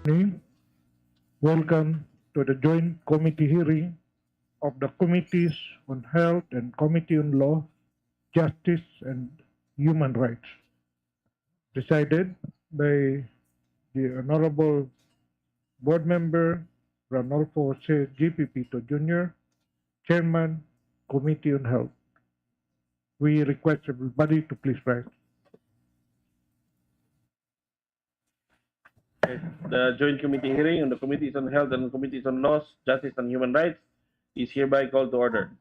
Morning. Welcome to the joint committee hearing of the Committees on Health and Committee on Law, Justice and Human Rights, presided by the Honorable Board Member Ranolfo Jose G.P. Pito Jr., Chairman, Committee on Health. We request everybody to please rise. The joint committee hearing on the Committees on Health and Committees on Laws, Justice and Human Rights is hereby called to order.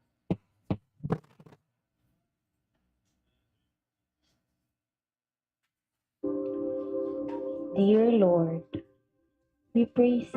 Dear Lord, we praise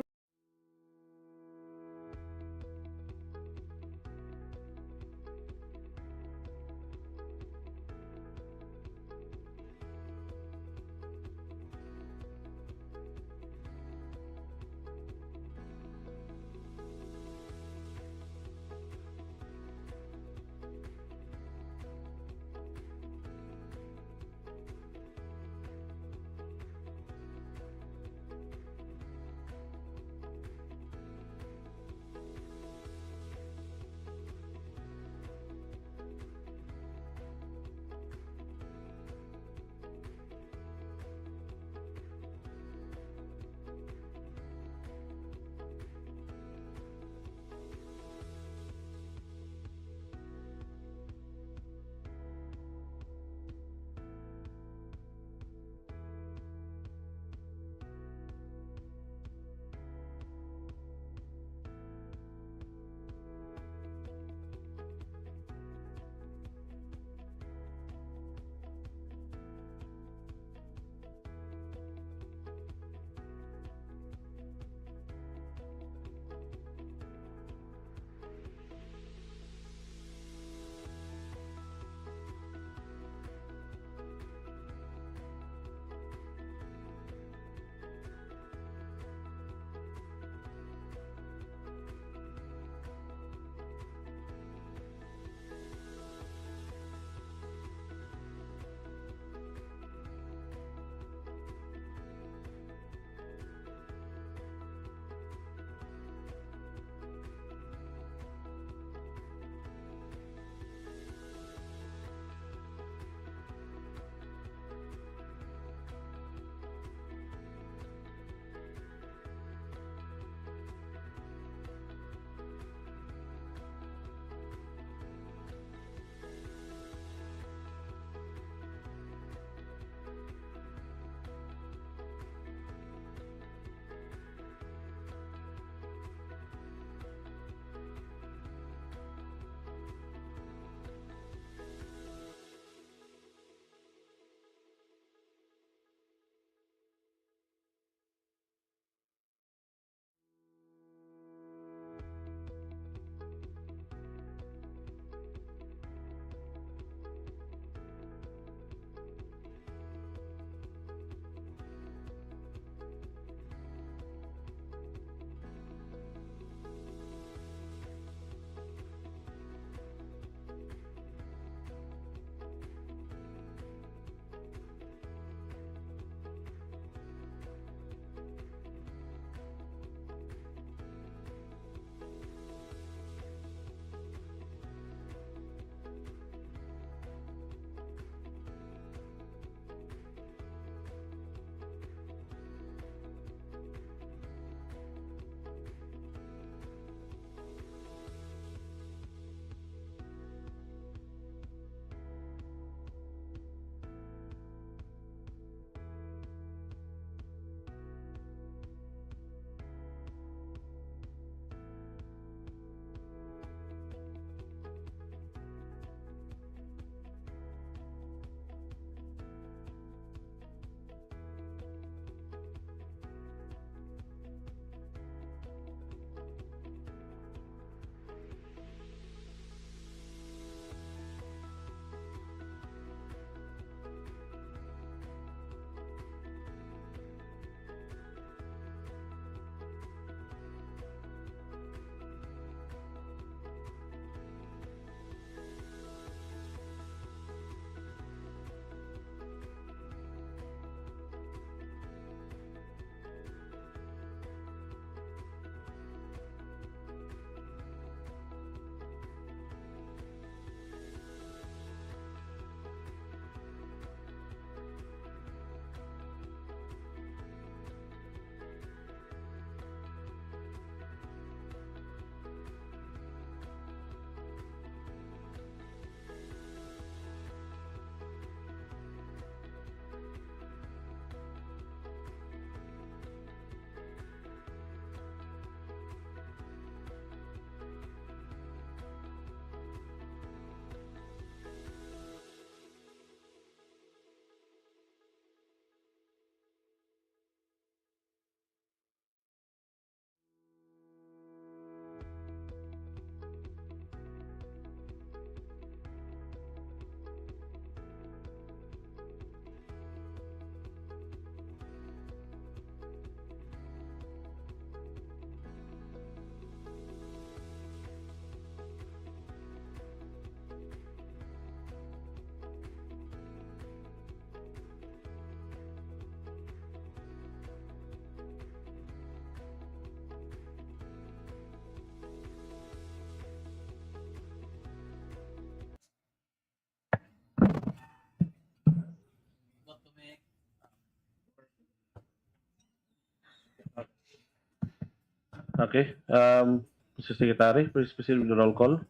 Okay. Mr. Secretary, please proceed with the roll call.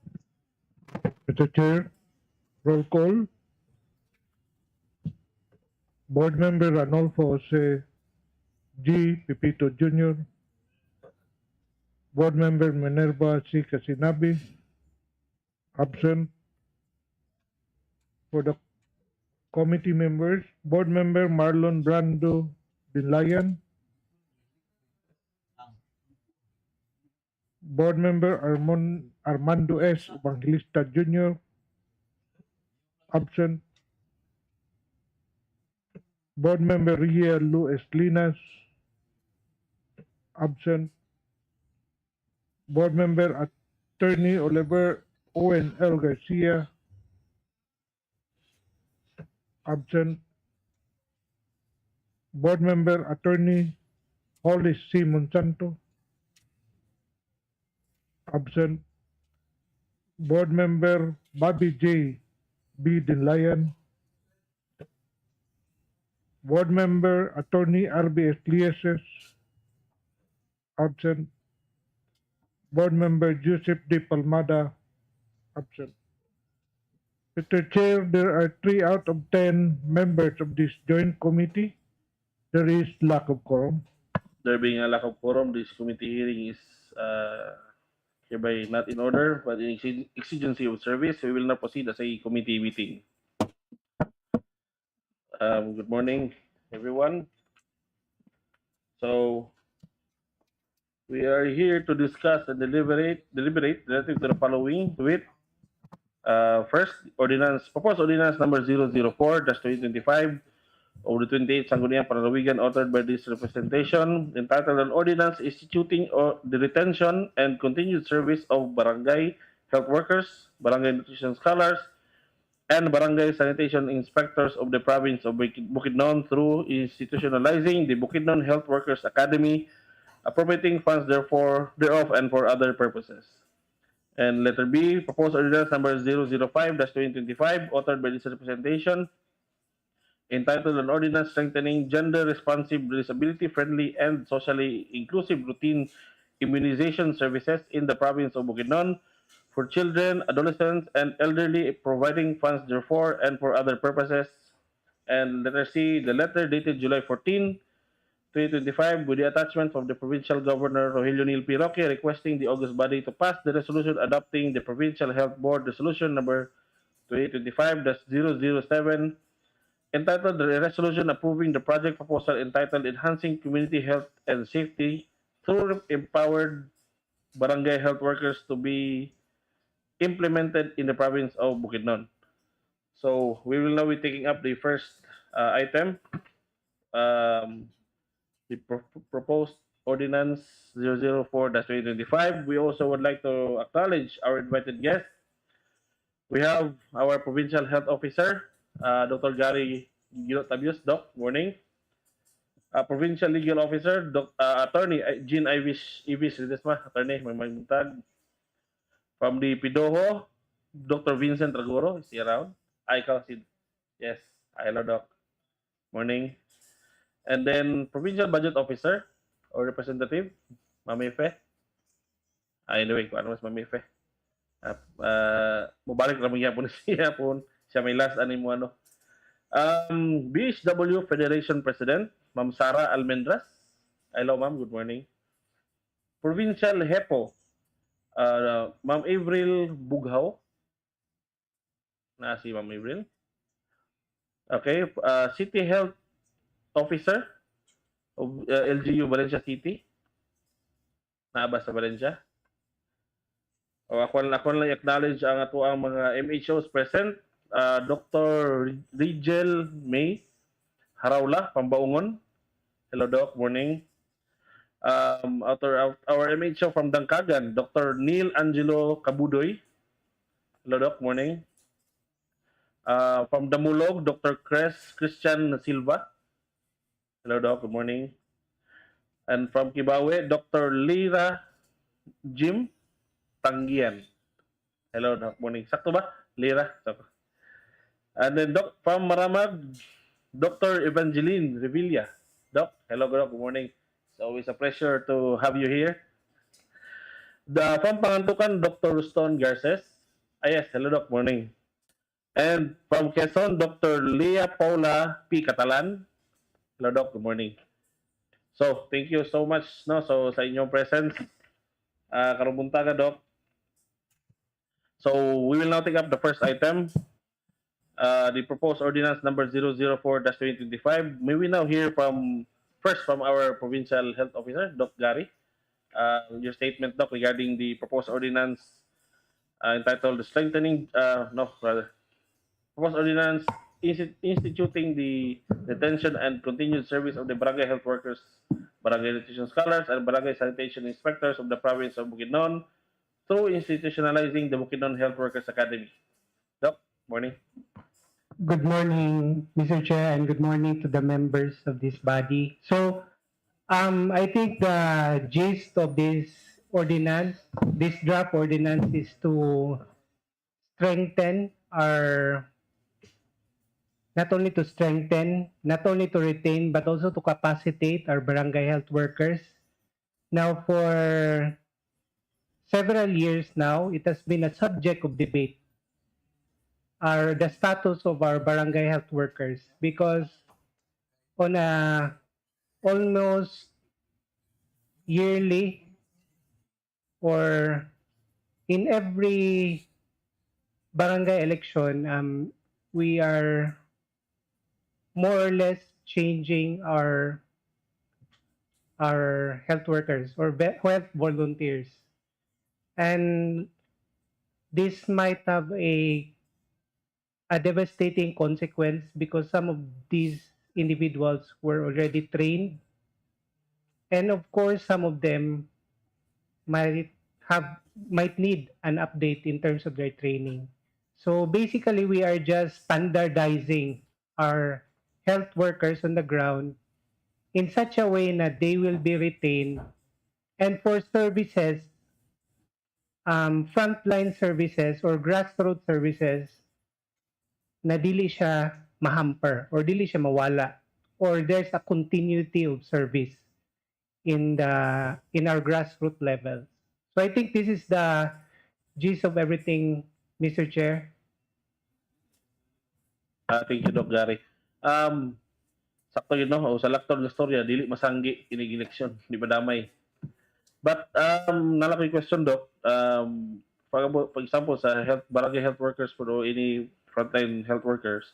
Mr. Chair, roll call. Board Member Ranolfo Jose G. Pepito Jr., Board Member Minerva C. Casinabi, absent. For the committee members, Board Member Marlon Brando Binlayan, Board Member Armando S. Evangelista Jr., absent. Board Member Ria Lu Eslinas, absent. Board Member Attorney Oliver Owen L. Garcia, absent. Board Member Attorney Hollis C. Monsanto, absent. Board Member Bobby J. B. Dinlayan, Board Member Attorney R.B. Escliases, absent. Board Member Joseph D. Palmada, absent. Mr. Chair, there are 3 out of 10 members of this joint committee. There is lack of quorum. There being a lack of quorum, this committee hearing is hereby not in order, but in exigency of service, we will now proceed as a committee meeting. Good morning, everyone. So, we are here to discuss and deliberate relative to the following. To it, first, proposed ordinance number 004-2025 of the 28th SANGGUNIANG PANLALAWIGAN, authored by this representation, entitled an ordinance instituting the retention and continued service of barangay health workers, barangay nutrition scholars, and barangay sanitation inspectors of the province of Bukidnon through institutionalizing the Bukidnon Health Workers Academy, appropriating funds thereof and for other purposes. And letter B, proposed ordinance number 005-2025, authored by this representation, entitled an ordinance strengthening gender-responsive, disability-friendly, and socially inclusive routine immunization services in the province of Bukidnon for children, adolescents, and elderly, providing funds therefore and for other purposes. And letter C, the letter dated July 14, 2025, with the attachment from the Provincial Governor Rogelio Neil P. Roque, requesting the August body to pass the resolution adopting the Provincial Health Board Resolution number 2025-007, entitled the resolution approving the project proposal entitled Enhancing Community Health and Safety through Empowered Barangay Health Workers to be implemented in the province of Bukidnon. So we will now be taking up the first item, the proposed ordinance 004-2025. We also would like to acknowledge our invited guests. We have our Provincial Health Officer, Dr. Gary Tabius. Doc, morning. Provincial Legal Officer, Attorney Jean Ivis Ledesma, Attorney, may magmuntag. From the PIDOHO, Dr. Vincent Ragoro, is he around? Yes. Hello, Doc. Morning. And then Provincial Budget Officer or Representative, Mami Fe. Anyway, kung ano mas Mami Fe. Mubalik na mga po siya po. Siya may last mo ano. BHW Federation President, Ma'am Sara Almendras. Hello, ma'am. Good morning. Provincial HEPO, Ma'am Avril Bughaw. Na si Ma'am Avril. Okay. City Health Officer of LGU Valencia City. Naaba sa Valencia. O ako lang acknowledge ang ato ang mga MHOs present. Dr. Rigel May Haraula, Pambaungon. Hello, Doc. Morning. Our MHO from Dangkagan, Dr. Neil Angelo Kabudoy. Hello, Doc. Morning. From Damulog, Dr. Christian Silva. Hello, Doc. Good morning. And from Kibawe, Dr. Lira Jim Tangian. Hello, Doc. Morning. Sakto ba? Lira. Sakto. And then from Maramag, Dr. Evangeline Revilla. Doc, hello, Doc. Good morning. It's always a pleasure to have you here. From Pangantukan, Dr. Ruston Garces. Yes, hello Doc, morning. And from Quezon, Dr. Leah Paula P. Catalan. Hello Doc, good morning. So, thank you so much no so sa inyong presence. Karong buntaga Doc. So, we will now take up the first item, the proposed ordinance number 004-2025. May we now hear first from our provincial health officer, Doc Gary. Your statement, Doc, regarding the proposed ordinance entitled Strengthening, no, rather, proposed ordinance instituting the detention and continued service of the barangay health workers, barangay nutrition scholars, and barangay sanitation inspectors of the province of Bukidnon through institutionalizing the Bukidnon Health Workers Academy. Doc, morning. Good morning, Mr. Chair, and good morning to the members of this body. So, I think the gist of this ordinance, this draft ordinance, is to strengthen our, not only to strengthen, not only to retain, but also to capacitate our barangay health workers. Now, for several years now, it has been a subject of debate, the status of our barangay health workers, because on a almost yearly or in every barangay election, we are more or less changing our health workers or health volunteers, and this might have a devastating consequence because some of these individuals were already trained, and of course some of them might might need an update in terms of their training. So basically we are just standardizing our health workers on the ground in such a way that they will be retained, and for services, frontline services or grassroots services, na dili siya mahamper or dili siya mawala, or there's a continuity of service in our grassroots levels. So I think this is the gist of everything, Mr. Chair. Thank you, Doc Gary. Sakto yun, no? O, sa lakton ng storya, dili masanggi inig eleksyon, di ba damay? But, nalaki question, Doc. For example, sa barangay health workers po o any frontline health workers,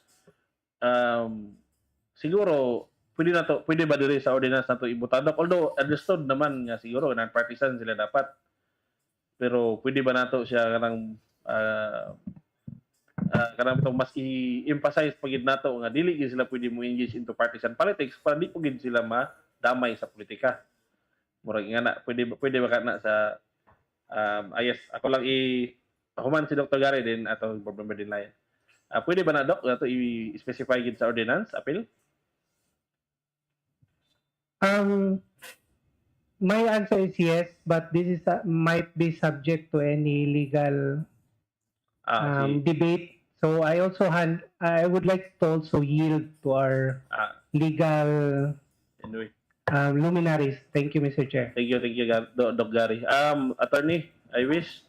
siguro, pwede ba diri sa ordinance na to ibutan, Doc? Although, understood naman nga siguro, non-partisan sila dapat. Pero, pwede ba nato siya kanang kanang itong mas i-emphasize pagid nato nga dili gid sila pwede mo engage into partisan politics para di pagid sila madamay sa politika. Murag nga na pwede ba kana sa yes, ako lang human si Dr. Gary din ato board member din layan. Pwede ba na Doc ato i-specify gid sa ordinance appeal? My answer is yes, but this is might be subject to any legal debate. So I would like to also yield to our legal anyway. Luminaries. Thank you, Mr. Chair. Thank you, Doc Gary. Attorney, I wish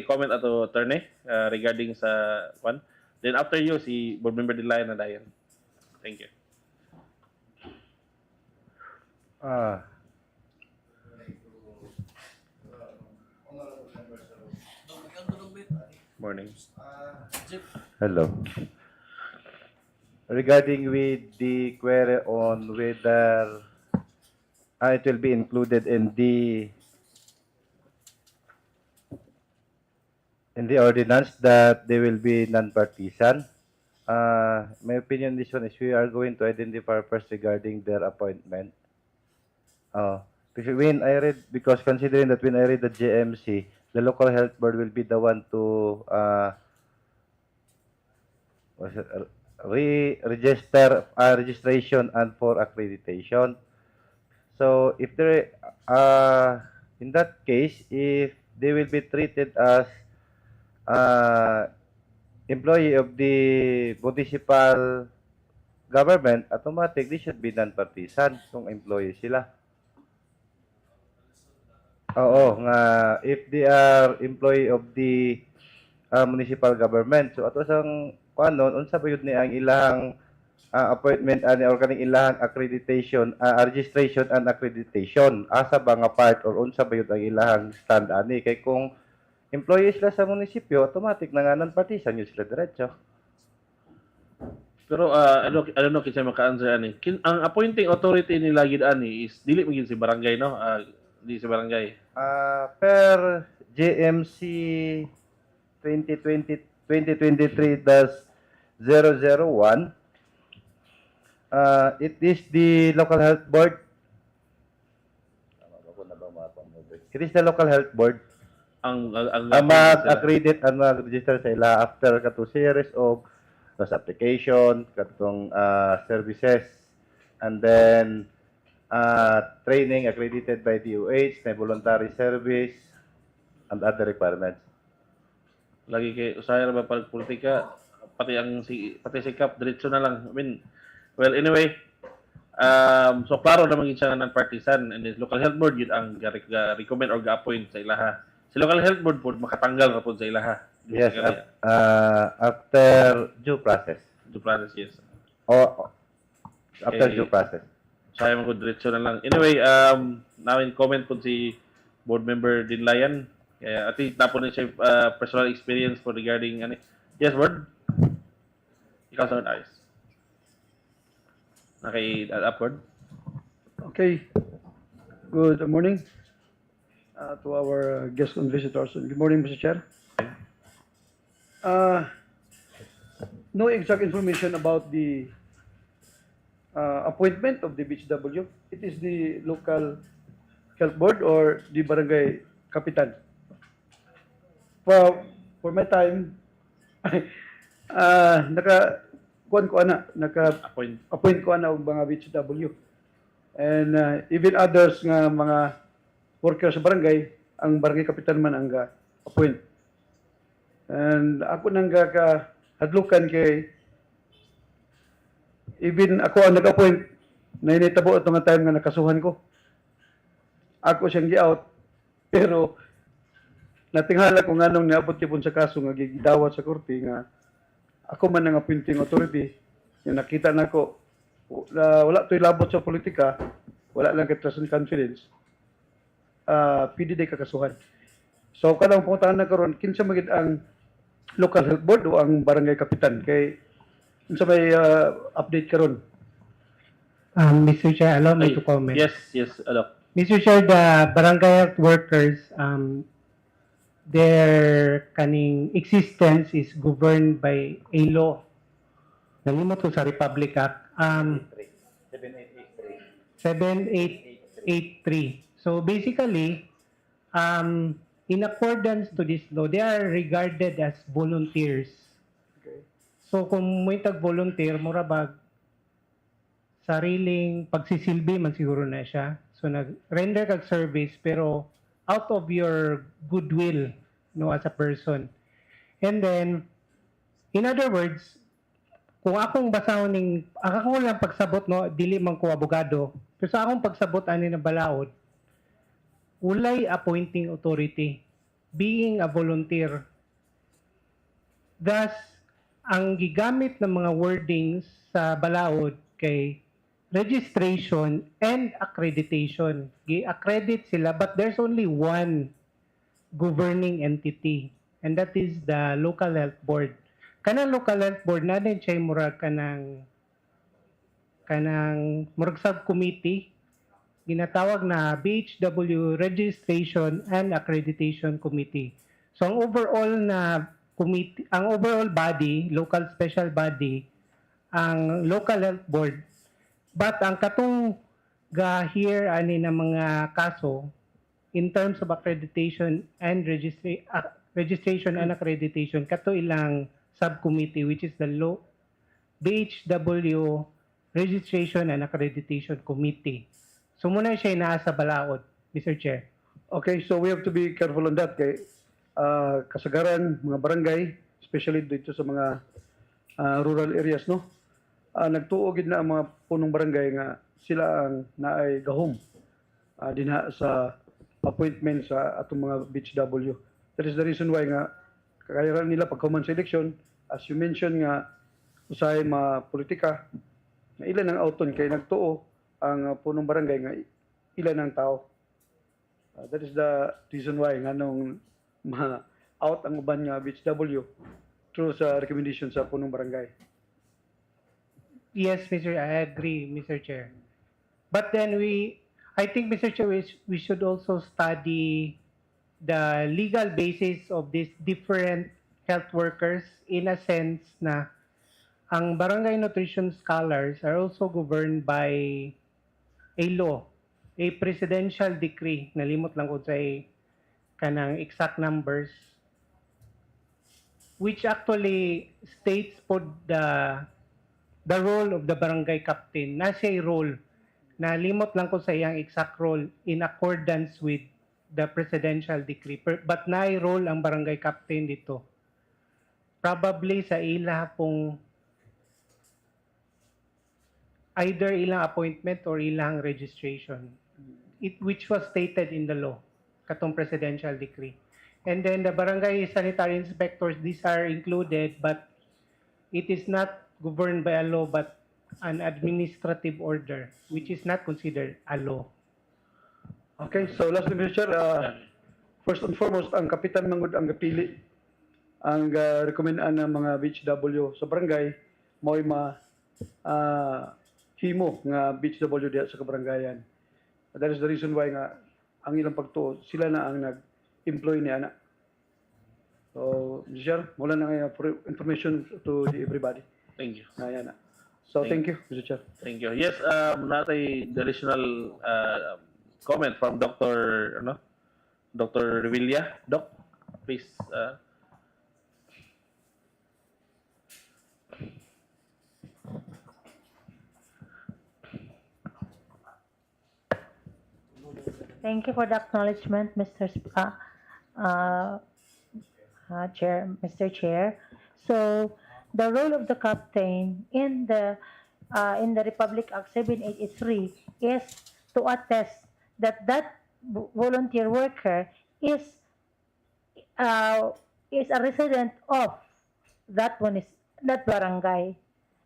comment ato attorney regarding sa one. Then after you si board member Dilayan na dayon. Thank you. Morning. Hello. Regarding with the query on whether it will be included in the ordinance that they will be non-partisan. My opinion on this one is we are going to identify first regarding their appointment. Because considering that when I read the JMC, the local health board will be the one to registration and for accreditation. So if there, in that case, if they will be treated as employee of the municipal government, automatic they should be non-partisan kung employee sila. Oo, nga if they are employee of the municipal government. So ato sang kuanon unsa ba yun ni ang ilang appointment ani or kaning ilang accreditation, registration and accreditation. Asa ba nga part or unsa ba yun ang ilang stand ani kay kung employee sila sa munisipyo, automatic na nga non-partisan yun sila diretso. Pero I don't know kinsa maka-answer ani. Ang appointing authority nila gid ani is dili magin si barangay no. Di si barangay. Per JMC 2023-001, it is the local health board. It is the local health board Ang ang mag-accredit and mag-register sa ila after kato series of those application, katong services, and then training accredited by DOH, na voluntary service, and other requirements. lagi kay usaya ra ba pag politika pati sikap diretso na lang. I mean, well anyway, so klaro na maging siya non-partisan and then local health board yun ang recommend or ga-appoint sa ilaha. Si local health board po makatanggal ra po sa ilaha. Yes, after due process. Due process, yes. O after Eh, due process. Saya mo ko diretso na lang. Anyway, namin comment po si board member Dinlayan. Kaya at least napon na siya personal experience po regarding ano. Yes, board. Ikaw sa ayos. Upward. Okay. Good morning to our guests and visitors. Good morning, Mr. Chair. No exact information about the appointment of the BHW. It is the local health board or the barangay kapitan. For my time, Appoint. appoint ko ana og mga BHW. And even others nga mga workers sa barangay, ang barangay kapitan man ang appoint. And ako nang hadlukan kay even ako ang nag-appoint na initabo ito nga time nga nakasuhan ko. Ako siyang gi-out pero natinghala ko nganong niabot kipon sa kaso nga gidawat sa korte nga ako man ang appointing authority yung nakita nako wala to'y labot sa politika, wala lang kay trust and confidence. Pwede day kakasuhan. So kadang puntahan na karon kinsa magid ang local health board o ang barangay kapitan kay kinsa may update karon. Mr. Chair, allow me to comment. Yes, Doc. Mr. Chair, the barangay health workers, their kaning existence is governed by a law. Nalimot ko sa Republic Act. 7883. So basically, in accordance to this law, they are regarded as volunteers. Okay. So kung may tag-volunteer, murabag, sariling pagsisilbi man siguro na siya. So nag-render kag service pero out of your goodwill, no, as a person. And then, in other words, kung akong basahon ning ako lang pagsabot, no, dili man ko abogado, pero sa akong pagsabot ani na balaod, ulay appointing authority, being a volunteer. Thus, ang gigamit ng mga wordings sa balaod kay registration and accreditation. Gi-accredit sila but there's only one governing entity and that is the local health board. Kanang local health board na din siya murag kanang murag subcommittee ginatawag na BHW Registration and Accreditation Committee. So ang overall na committee, ang overall body, local special body, ang local health board. But ang katong ga-hear ani na mga kaso in terms of accreditation and registration and accreditation, kato ilang subcommittee which is the BHW Registration and Accreditation Committee. So muna siya inaasa balaod, Mr. Chair. Okay, so we have to be careful on that kay kasagaran mga barangay, especially dito sa mga rural areas, no? Nagtuo gid na ang mga punong barangay nga sila ang naay gahom dinha sa appointment sa atong mga BHW. That is the reason why nga kakayaran nila pagkaman sa election, as you mentioned nga usahay politika nga ilan ang auton kay nagtuo ang punong barangay nga ilan ang tao. That is the reason why nga nung ma-out ang uban nga BHW through sa recommendation sa punong barangay. Yes, I agree, Mr. Chair. But then I think, Mr. Chair, we should also study the legal basis of these different health workers in a sense na ang barangay nutrition scholars are also governed by a law, a presidential decree, nalimot lang ko sa kanang exact numbers, which actually states for the role of the barangay captain. Nasa role, nalimot lang ko sa iyang exact role in accordance with the presidential decree. But na-role ang barangay captain dito. Probably sa ila pong either ilang appointment or ilang registration, which was stated in the law, katong presidential decree. And then the barangay sanitary inspectors, these are included, but it is not governed by a law, but an administrative order, which is not considered a law. Okay, so lastly, Mr. Chair, first and foremost, ang kapitan mangod ang gapili ang rekomendaan ng mga BHW sa barangay mo'y himo nga BHW diya sa kabarangayan. That is the reason why nga ang ilang pagtuo sila na ang nag-employ ni ana. So, Mr. Chair, mula na nga for information to everybody. Thank you. Ayan na. So, thank you, Mr. Chair. Thank you. Yes, natay additional comment from Dr. Revilla. Doc, please. Thank you for the acknowledgement, Mr. Chair. So, the role of the captain in the Republic Act 783 is to attest that volunteer worker is a resident of that barangay.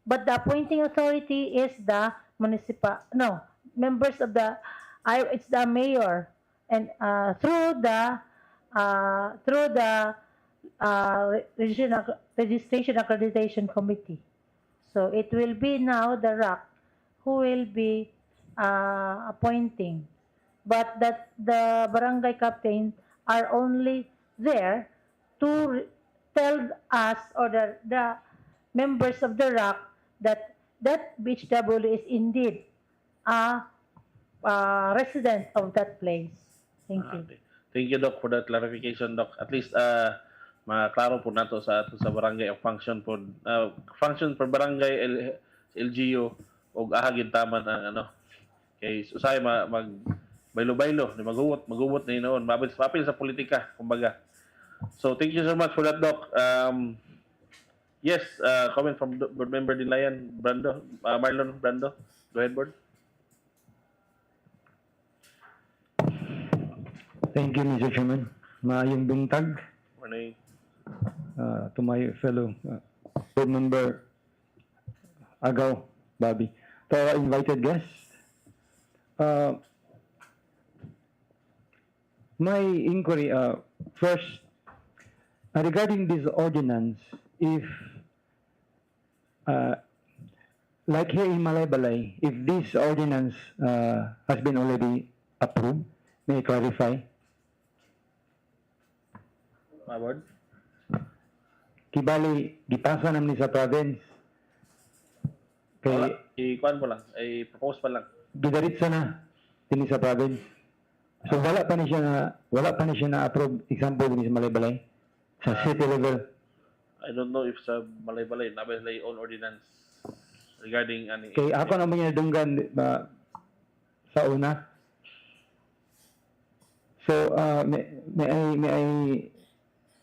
But the appointing authority is the members of it's the mayor, and through the registration accreditation committee. So it will be now the RAC who will be appointing, but that the barangay captain are only there to tell us or the members of the RAC that BHW is indeed a resident of that place. Thank you. Okay. Thank you, Doc, for that clarification, Doc. At least maklaro po nato sa barangay ang function for barangay LGU og ahagid taman ang kay usay mag baylo-baylo ni maguwot na noon mapil sa politika kumbaga. So thank you so much for that, Doc. Yes, comment from board member Dinlayan Marlon Brando. Go ahead, board. Thank you, Mr. Chairman. Maayong buntag Morning. to my fellow board member Agaw, Bobby. To our invited guests, my inquiry first regarding this ordinance, if like here in Malaybalay, if this ordinance has been already approved, may I clarify? Board. Kibali, gipasa naman ni sa province. Kay, I-kuan mo lang, i-propose pa lang. gidaritsa na din sa province. So wala pa ni siya na approve example din sa Malaybalay sa city level. I don't know if sa Malaybalay na may own ordinance regarding ani. Kay ako naman niya dunggan sa una. So may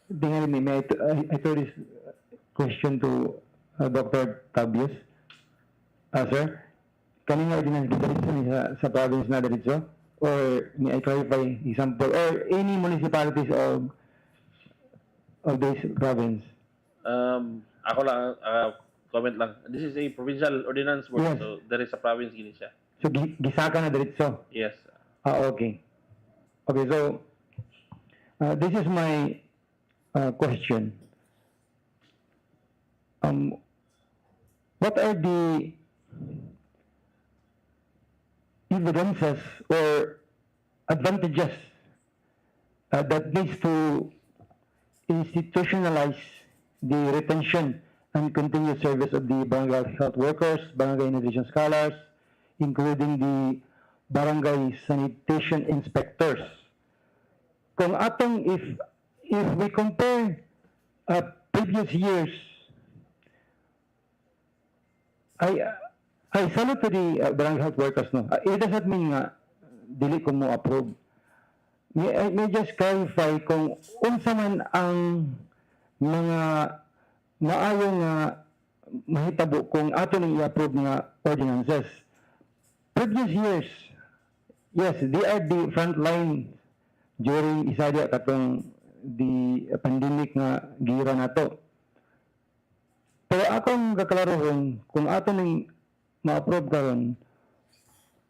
I throw this question to Dr. Tabius. Sir, kanina ordinance gidaritsa ni sa province na diretso or may I clarify example or any municipalities of this province? Ako lang, comment lang. This is a provincial ordinance board, Yes. so there is a province gini siya. So gisaka na diretso. Yes. Okay. Okay, so this is my question. What are the evidences or advantages that needs to institutionalize the retention and continued service of the barangay health workers, barangay nutrition scholars, including the barangay sanitation inspectors? Kung atong if we compare previous years, I salute to the barangay health workers, no. It doesn't mean nga dili ko mo approve. May just clarify kung unsa man ang mga maayo nga mahitabo kung ato ning i-approve nga ordinances. Previous years, yes, they are the front line during isaya katong the pandemic nga gira nato. Pero akong kaklarohon kung ato ning ma-approve karon,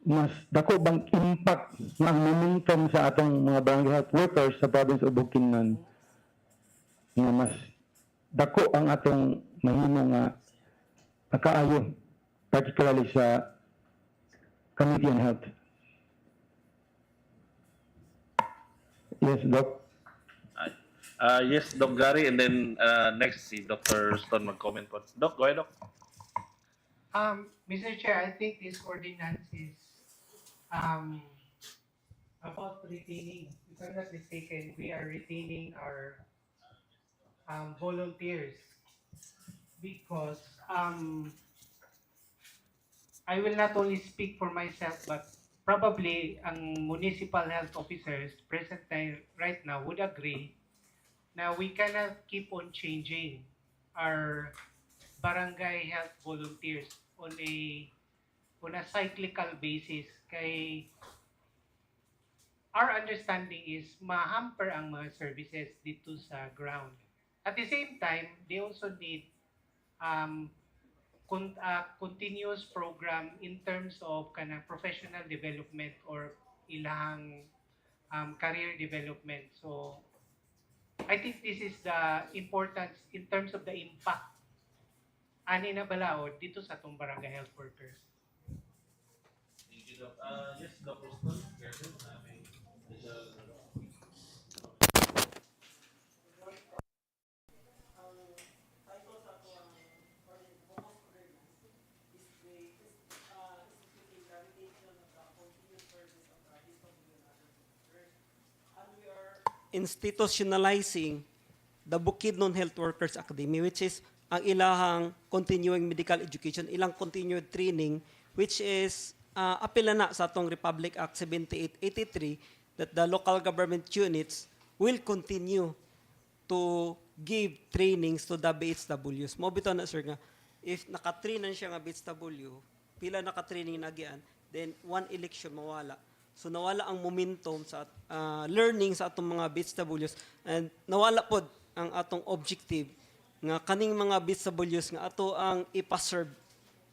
mas dako bang impact ng momentum sa atong mga barangay health workers sa province of Bukidnon nga mas dako ang atong mahimo nga nakaayo, particularly sa Committee on Health. Yes, Doc. Yes, Doc Gary, and then next si Dr. Stone mag-comment po. Doc, go ahead, Doc. Mr. Chair, I think this ordinance is about retaining. If I'm not mistaken, we are retaining our volunteers because I will not only speak for myself, but probably ang municipal health officers present right now would agree na we cannot keep on changing our barangay health volunteers on a cyclical basis. Kay our understanding is ma-hamper ang mga services dito sa ground. At the same time, they also need continuous program in terms of kanang professional development or ilang career development. So I think this is the importance in terms of the impact ani na balaod dito sa atong barangay health workers. Thank you, Doc. Yes, Dr. Stone. Institutionalizing the Bukidnon Health Workers Academy, which is ang ilahang continuing medical education, ilang continued training, which is apela na sa atong Republic Act 7883 that the local government units will continue to give trainings to the BHWs. Mo bitaw na sir nga, if naka-train na siya nga BHW, pila naka-training na gian, then one election mawala. So nawala ang momentum sa learning sa atong mga BHWs and nawala pod ang atong objective nga kaning mga BHWs nga ato ang ipaserve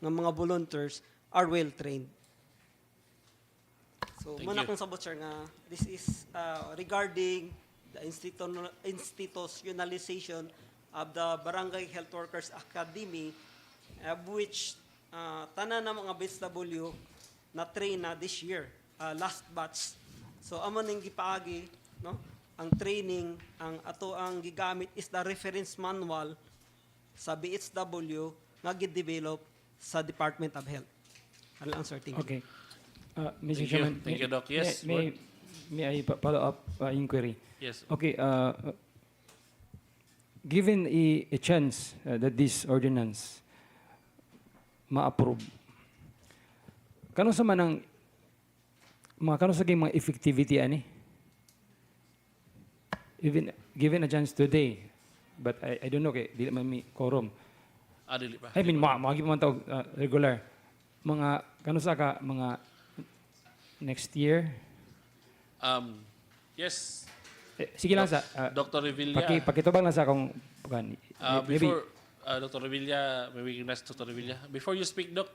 nga mga volunteers are well trained. So muna kong sabot sir nga this is regarding the institutionalization of the Barangay Health Workers Academy which tanan na mga BHW na train na this year. Last batch. So amo ning gipaagi, no? Ang training, ang ato ang gigamit is the reference manual sa BHW nga gi-develop sa Department of Health. Ano lang sir, thank you. Okay. Mr. Chairman, Thank you, Doc. Yes, may I follow up inquiry? Yes. Okay. Given a chance that this ordinance ma-approve, kano sa manang kano sa mga effectivity ani? Even given a chance today, but I don't know kay dili man mi quorum. Dili pa. I mean, mga man tawag regular. Mga kano sa ka mga next year Yes, Sige lang sa Dr. Revilla. pakitubang lang sa akong maybe Before Dr. Revilla, maybe we can ask Dr. Revilla. Before you speak, Doc,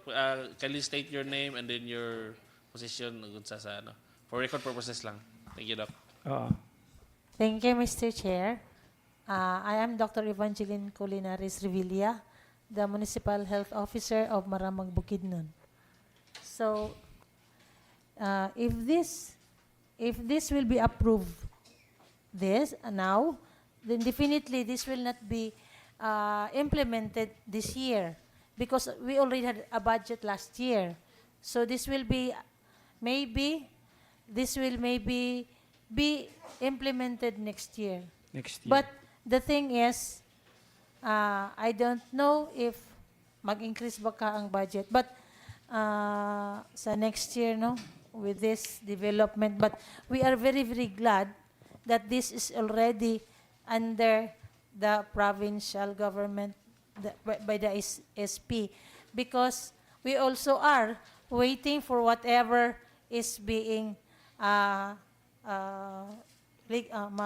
kindly state your name and then your position sa ano. For record purposes lang. Thank you, Doc. oo. Thank you, Mr. Chair. I am Dr. Evangeline Colinares Revilla, the Municipal Health Officer of Maramag Bukidnon. So, if this will be approved, now, then definitely this will not be implemented this year because we already had a budget last year. So this will be maybe be implemented next year. Next year. But the thing is, I don't know if mag-increase ba ka ang budget. But sa next year, no, with this development. But we are very, very glad that this is already under the provincial government by the SP because we also are waiting for whatever is being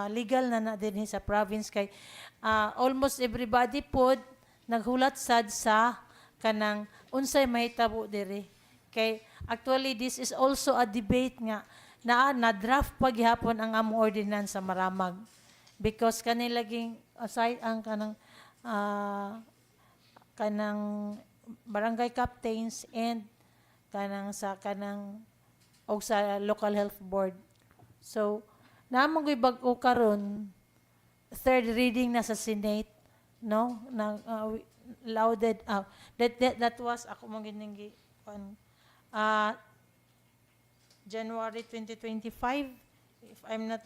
legal na din sa province kay almost everybody pod naghulat sad sa kanang unsay mahitabo diri kay actually this is also a debate nga na draft paghihapon ang among ordinance sa Maramag because kanilaging aside ang kanang barangay captains and kanang og sa local health board. So, naman ko'y bag-o karon third reading na sa Senate, no? Na lauded that was ako mong giningi January 2025 if I'm not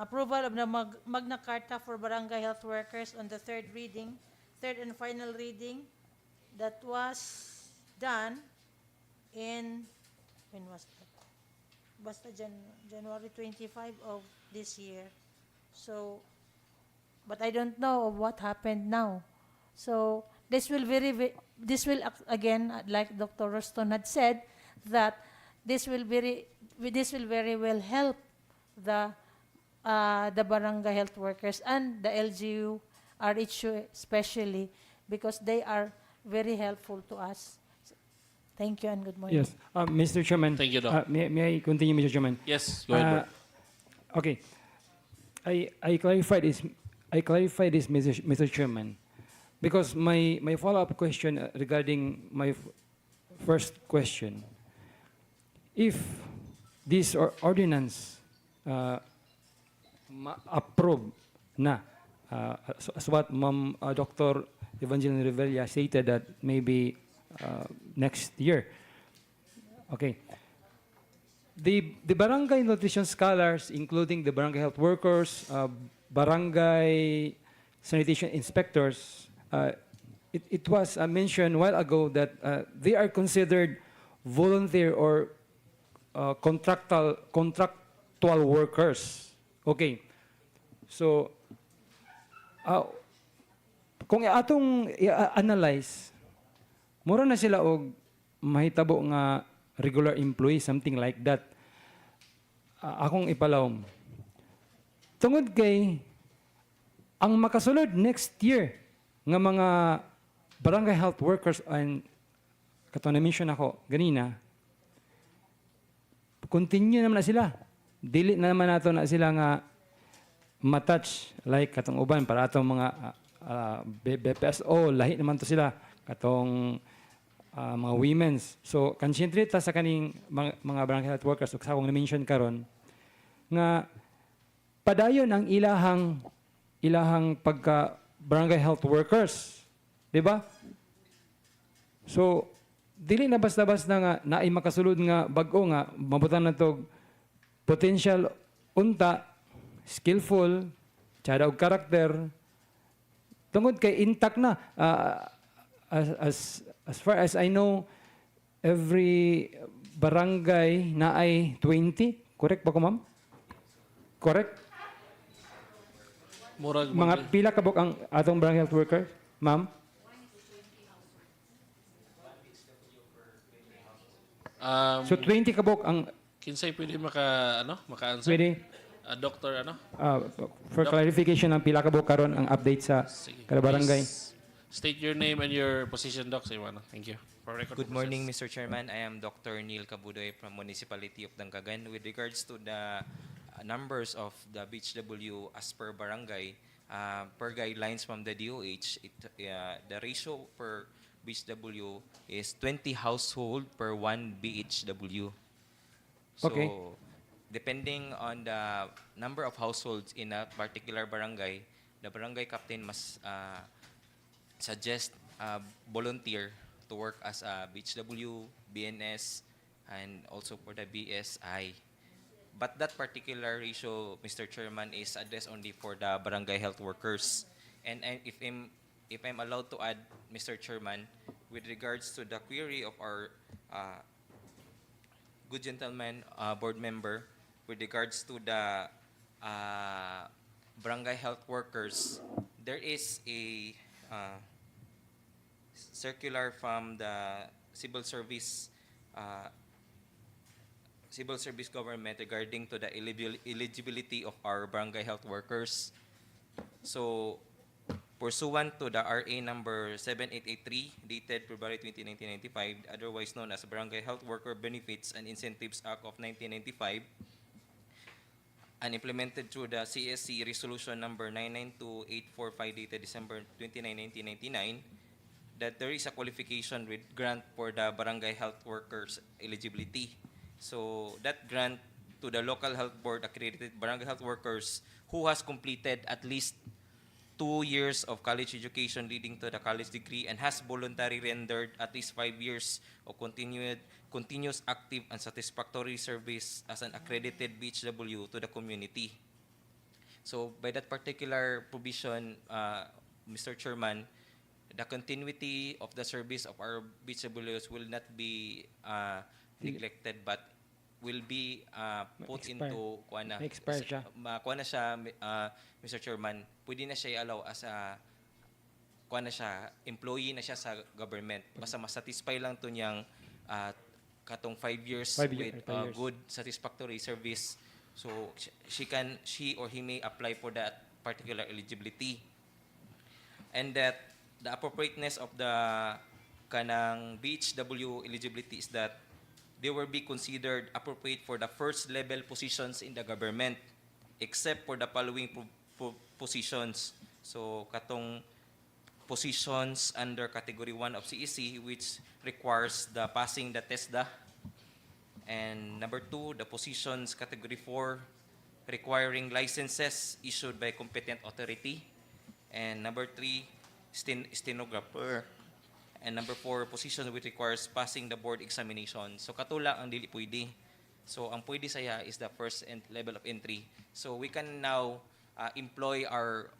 approval of the Magna Carta for barangay health workers on the third and final reading that was done in when was that? Basta January 25 of this year. So, but I don't know of what happened now. So, this will again, like Dr. Roston had said, that this will very well help the barangay health workers and the LGU, RHU especially, because they are very helpful to us. Thank you and good morning. Yes. Mr. Chairman. Thank you, Doc. May I continue, Mr. Chairman? Yes, go ahead, bro. Okay. I clarify this, Mr. Chairman, because my follow-up question regarding my first question, if this ordinance approved na, as what Dr. Evangeline Revilla stated that maybe next year. Okay. The barangay nutrition scholars, including the barangay health workers, barangay sanitation inspectors, it was mentioned a while ago that they are considered volunteer or contractual workers. Okay. So, kung atong i-analyze, mura na sila og mahitabo nga regular employee, something like that. Akong ipalawom. Tungod kay ang makasulod next year nga mga barangay health workers and katong na-mention ako ganina, continue naman na sila. Dili na naman nato na sila nga matouch like katong uban para atong mga BPSO, lahi naman to sila katong mga women's. So, concentrate ta sa kaning mga barangay health workers o sa akong na-mention karon nga padayon ang ilahang pagka barangay health workers. Di ba? So, dili na basta-basta nga naay makasulod nga bag-o nga mabutan na to potential unta, skillful, tsada og karakter, tungod kay intact na. As far as I know, every barangay na ay 20. Correct ba ko, ma'am? Correct? Murag Mga pila kabok ang atong barangay health worker, ma'am? So 20 kabok ang Kinsay pwede maka-answer? Pwede, Doctor, for clarification ng pila ka buok karon ang update sa Sige. kada barangay. Please state your name and your position, Doc. Say, thank you. For record Good purposes. morning, Mr. Chairman. I am Dr. Neil Kabudoy from Municipality of Dangagan. With regards to the numbers of the BHW as per barangay, per guidelines from the DOH, the ratio per BHW is 20 household per 1 BHW. So, Okay. depending on the number of households in a particular barangay, the barangay captain must suggest a volunteer to work as a BHW, BNS, and also for the BSI. But that particular ratio, Mr. Chairman, is addressed only for the barangay health workers. And if I'm allowed to add, Mr. Chairman, with regards to the query of our good gentleman board member, with regards to the barangay health workers, there is a circular from the civil service government regarding to the eligibility of our barangay health workers. So, pursuant to the RA number 7883 dated February 20, 1995, otherwise known as Barangay Health Worker Benefits and Incentives Act of 1995, and implemented through the CSC Resolution number 992845 dated December 29, 1999, that there is a qualification with grant for the barangay health workers eligibility. So that grant to the local health board accredited barangay health workers who has completed at least 2 years of college education leading to the college degree and has voluntarily rendered at least 5 years of continuous active and satisfactory service as an accredited BHW to the community. So by that particular provision, Mr. Chairman, the continuity of the service of our BHWs will not be neglected but will be put into Expire siya. Mr. Chairman, pwede na siya i-allow as a employee na siya sa government. Basta masatisfy lang to niyang katong 5 years with good satisfactory service. So she or he may apply for that particular eligibility. And that the appropriateness of the kanang BHW eligibility is that they will be considered appropriate for the first level positions in the government, except for the following positions. So, katong positions under Category 1 of CEC, which requires the passing the TESDA. And number 2, the positions Category 4, requiring licenses issued by competent authority. And number 3, stenographer. And number 4, position which requires passing the board examination. So katula ang dili pwede. So ang pwede saya is the first level of entry. So we can now employ our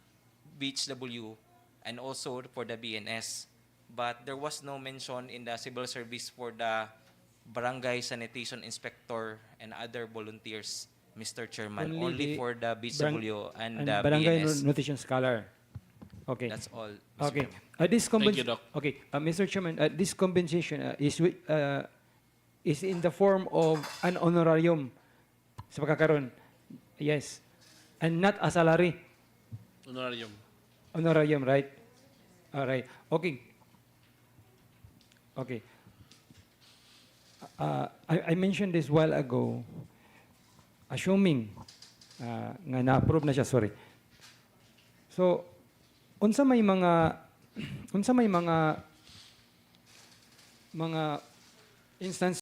BHW and also for the BNS. But there was no mention in the civil service for the barangay sanitation inspector and other volunteers, Mr. Chairman. Only for the BHW and the barangay BNS. nutrition scholar. Okay. That's all, Mr. Okay. Chairman. Thank you, Doc. Okay, Mr. Chairman, this compensation is in the form of an honorarium sa pagkakaroon. Yes. And not a salary. Honorarium. Honorarium, right? All right. Okay. Okay. I mentioned this while ago, assuming nga na-approve na siya, sorry. So, unsa may mga instance